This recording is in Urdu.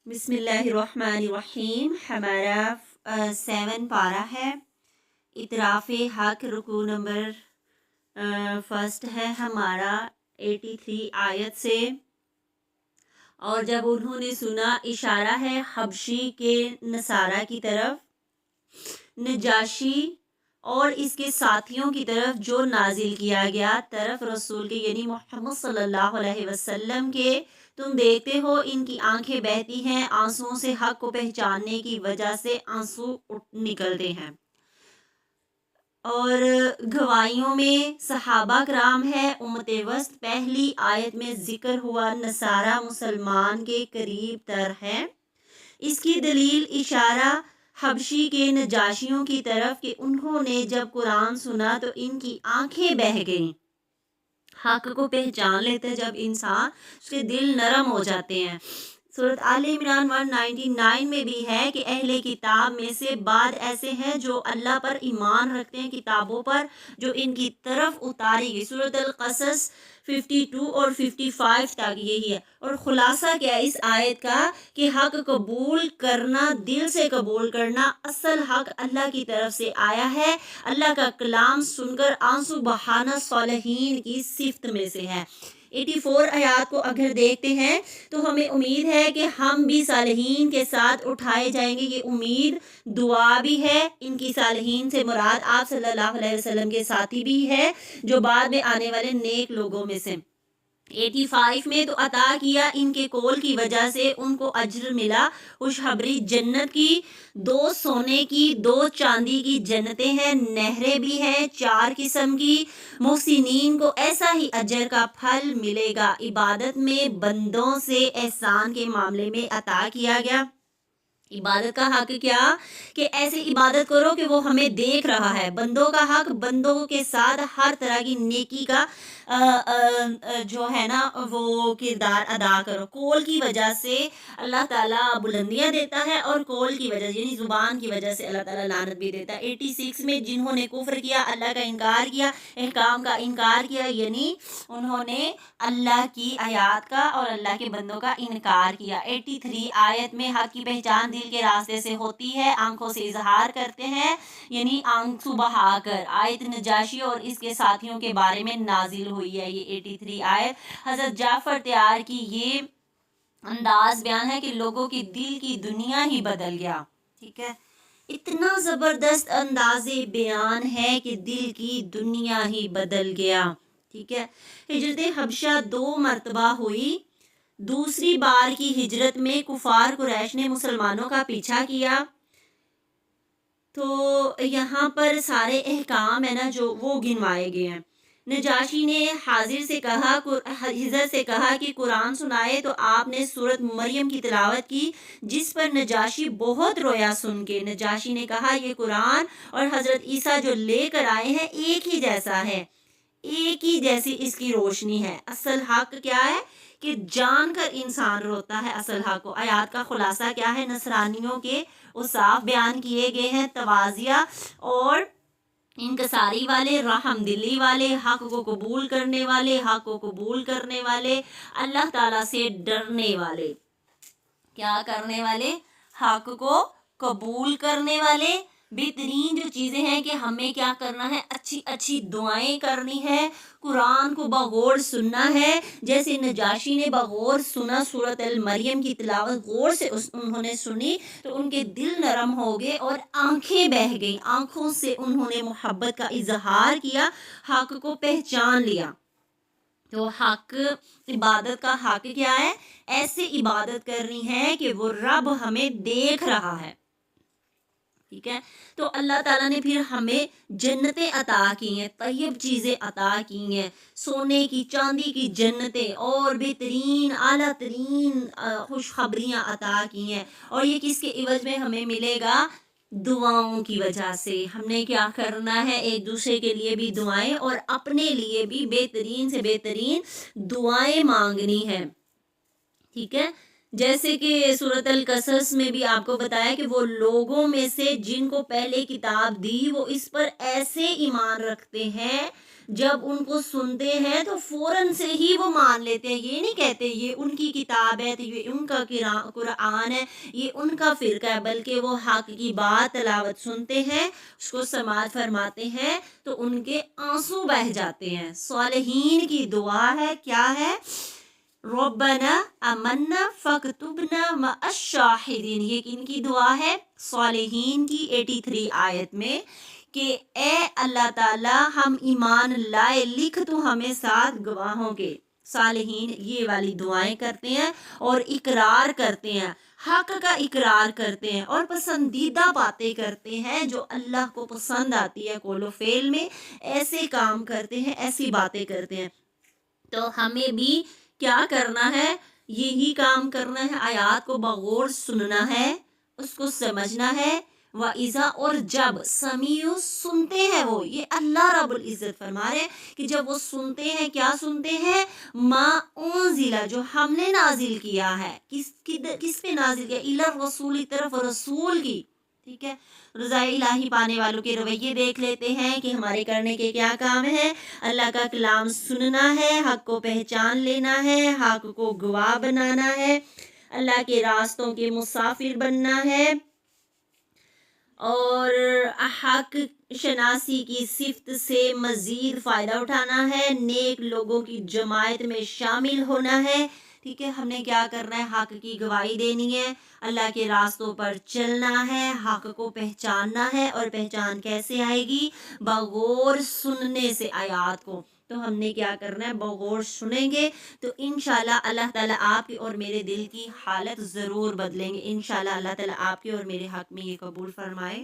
بسم اللہ الرحمن الرحیم. ہمارا 7 پارہ ہے. اطراف حق رکوع نمبر فرسٹ ہے ہمارا 83 آیت سے. اور جب انہوں نے سنا، اشارہ ہے حبشی کے نصارہ کی طرف، نجاشی اور اس کے ساتھیوں کی طرف جو نازل کیا گیا، طرف رسول کے یعنی محمد صلی اللہ علیہ وسلم کے. تم دیکھتے ہو ان کی آنکھیں بہتی ہیں، آنسوؤں سے حق کو پہچاننے کی وجہ سے آنسو نکلتے ہیں. اور گواہیوں میں صحابہ کرام ہے امت وسط. پہلی آیت میں ذکر ہوا نصارہ مسلمان کے قریب تر ہے. اس کی دلیل اشارہ حبشی کے نجاشیوں کی طرف کہ انہوں نے جب قرآن سنا تو ان کی آنکھیں بہہ گئیں. حق کو پہچان لیتے جب انسان، اس کے دل نرم ہو جاتے ہیں. سورۃ آل عمران 199 میں بھی ہے کہ اہل کتاب میں سے بعض ایسے ہیں جو اللہ پر ایمان رکھتے ہیں، کتابوں پر جو ان کی طرف اتاری گئی. سورۃ القصص 52 اور 55 تک یہی ہے. اور خلاصہ کیا ہے اس آیت کا کہ حق قبول کرنا، دل سے قبول کرنا، اصل حق اللہ کی طرف سے آیا ہے. اللہ کا کلام سن کر آنسو بہانا صالحین کی صفت میں سے ہے. 84 آیات کو اگر دیکھتے ہیں تو ہمیں امید ہے کہ ہم بھی صالحین کے ساتھ اٹھائے جائیں گے. یہ امید دعا بھی ہے. ان کی صالحین سے مراد آپ صلی اللہ علیہ وسلم کے ساتھی بھی ہے جو بعد میں آنے والے نیک لوگوں میں سے. 85 میں تو عطا کیا ان کے قول کی وجہ سے ان کو اجر ملا. خوشخبری جنت کی، 2 سونے کی 2 چاندی کی جنتیں ہیں، نہریں بھی ہیں 4 قسم کی. محسنین کو ایسا ہی اجر کا پھل ملے گا. عبادت میں بندوں سے احسان کے معاملے میں عطا کیا گیا. عبادت کا حق کیا کہ ایسے عبادت کرو کہ وہ ہمیں دیکھ رہا ہے. بندوں کا حق، بندوں کے ساتھ ہر طرح کی نیکی کا جو ہے نا وہ کردار ادا کرو. قول کی وجہ سے اللہ تعالیٰ بلندیاں دیتا ہے اور قول کی وجہ سے یعنی زبان کی وجہ سے اللہ تعالیٰ لعنت بھی دیتا ہے. 86 میں جنہوں نے کفر کیا، اللہ کا انکار کیا، احکام کا انکار کیا، یعنی انہوں نے اللہ کی آیات کا اور اللہ کے بندوں کا انکار کیا. 83 آیت میں حق کی پہچان دل کے راستے سے ہوتی ہے، آنکھوں سے اظہار کرتے ہیں یعنی آنسو بہا کر. آیت نجاشی اور اس کے ساتھیوں کے بارے میں نازل ہوئی ہے یہ 83 آیت. حضرت جعفر تیار کی یہ انداز بیان ہے کہ لوگوں کی دل کی دنیا ہی بدل گیا. ٹھیک ہے، اتنا زبردست انداز بیان ہے کہ دل کی دنیا ہی بدل گیا. ٹھیک ہے. ہجرت حبشہ 2 مرتبہ ہوئی. دوسری بار کی ہجرت میں کفار قریش نے مسلمانوں کا پیچھا کیا. تو یہاں پر سارے احکام ہے نا جو وہ گنوائے گئے ہیں. نجاشی نے حاضر سے کہا کہ قرآن سنائے تو آپ نے سورۃ مریم کی تلاوت کی، جس پر نجاشی بہت رویا. سن کے نجاشی نے کہا یہ قرآن اور حضرت عیسیٰ جو لے کر آئے ہیں ایک ہی جیسا ہے، ایک ہی جیسی اس کی روشنی ہے. اصل حق کیا ہے کہ جان کر انسان روتا ہے اصل حق کو. آیات کا خلاصہ کیا ہے؟ نصرانیوں کے اوصاف بیان کیے گئے ہیں، تواضع اور انکساری والے، رحم دلی والے، حق کو قبول کرنے والے، حق کو قبول کرنے والے، اللہ تعالیٰ سے ڈرنے والے. کیا کرنے والے؟ حق کو قبول کرنے والے. بہترین جو چیزیں ہیں کہ ہمیں کیا کرنا ہے، اچھی اچھی دعائیں کرنی ہے، قرآن کو بغور سننا ہے. جیسے نجاشی نے بغور سنا سورۃ المریم کی تلاوت، غور سے انہوں نے سنی تو ان کے دل نرم ہو گئے اور آنکھیں بہہ گئیں. آنکھوں سے انہوں نے محبت کا اظہار کیا، حق کو پہچان لیا. تو حق، عبادت کا حق کیا ہے؟ ایسے عبادت کرنی ہے کہ وہ رب ہمیں دیکھ رہا ہے. ٹھیک ہے. تو اللہ تعالیٰ نے پھر ہمیں جنتیں عطا کی ہیں، طیب چیزیں عطا کی ہیں، سونے کی چاندی کی جنتیں اور بہترین اعلیٰ ترین خوشخبریاں عطا کی ہیں. اور یہ کس کے عوض میں ہمیں ملے گا؟ دعاؤں کی وجہ سے. ہم نے کیا کرنا ہے؟ ایک دوسرے کے لیے بھی دعائیں اور اپنے لیے بھی بہترین سے بہترین دعائیں مانگنی ہے. ٹھیک ہے. جیسے کہ سورۃ القصص میں بھی آپ کو بتایا کہ وہ لوگوں میں سے جن کو پہلے کتاب دی وہ اس پر ایسے ایمان رکھتے ہیں، جب ان کو سنتے ہیں تو فوراً سے ہی وہ مان لیتے ہیں. یہ نہیں کہتے یہ ان کی کتاب ہے تو یہ ان کا قرآن ہے، یہ ان کا فرقہ ہے، بلکہ وہ حق کی بات تلاوت سنتے ہیں، اس کو سماعت فرماتے ہیں تو ان کے آنسو بہہ جاتے ہیں. صالحین کی دعا ہے، کیا ہے؟ ربنا امنا فاکتبنا مع الشاہدین. یہ کن کی دعا ہے؟ صالحین کی 83 آیت میں کہ اے اللہ تعالی ہم ایمان لائے، لکھ تو ہمیں ساتھ گواہوں کے. صالحین یہ والی دعائیں کرتے ہیں اور اقرار کرتے ہیں، حق کا اقرار کرتے ہیں اور پسندیدہ باتیں کرتے ہیں جو اللہ کو پسند آتی ہے. قول و فعل میں ایسے کام کرتے ہیں، ایسی باتیں کرتے ہیں. تو ہمیں بھی کیا کرنا ہے؟ یہی کام کرنا ہے، آیات کو بغور سننا ہے، اس کو سمجھنا ہے. وَإِذَا اور جب سمیع سنتے ہیں وہ، یہ اللہ رب العزت فرما رہے ہیں کہ جب وہ سنتے ہیں، کیا سنتے ہیں؟ ما انزل جو ہم نے نازل کیا ہے. کس پہ نازل کیا؟ الی الرسول طرف رسول کی. ٹھیک ہے، رضا الہی پانے والوں کے رویے دیکھ لیتے ہیں کہ ہمارے کرنے کے کیا کام ہیں. اللہ کا کلام سننا ہے، حق کو پہچان لینا ہے، حق کو گواہ بنانا ہے، اللہ کے راستوں کے مسافر بننا ہے اور حق شناسی کی صفت سے مزید فائدہ اٹھانا ہے، نیک لوگوں کی جماعت میں شامل ہونا ہے. ٹھیک ہے، ہم نے کیا کرنا ہے؟ حق کی گواہی دینی ہے، اللہ کے راستوں پر چلنا ہے، حق کو پہچاننا ہے. اور پہچان کیسے آئے گی؟ بغور سننے سے آیات کو. تو ہم نے کیا کرنا ہے؟ بغور سنیں گے تو انشاءاللہ اللہ تعالیٰ آپ کی اور میرے دل کی حالت ضرور بدلیں گے. انشاءاللہ اللہ تعالیٰ آپ کے اور میرے حق میں یہ قبول فرمائے.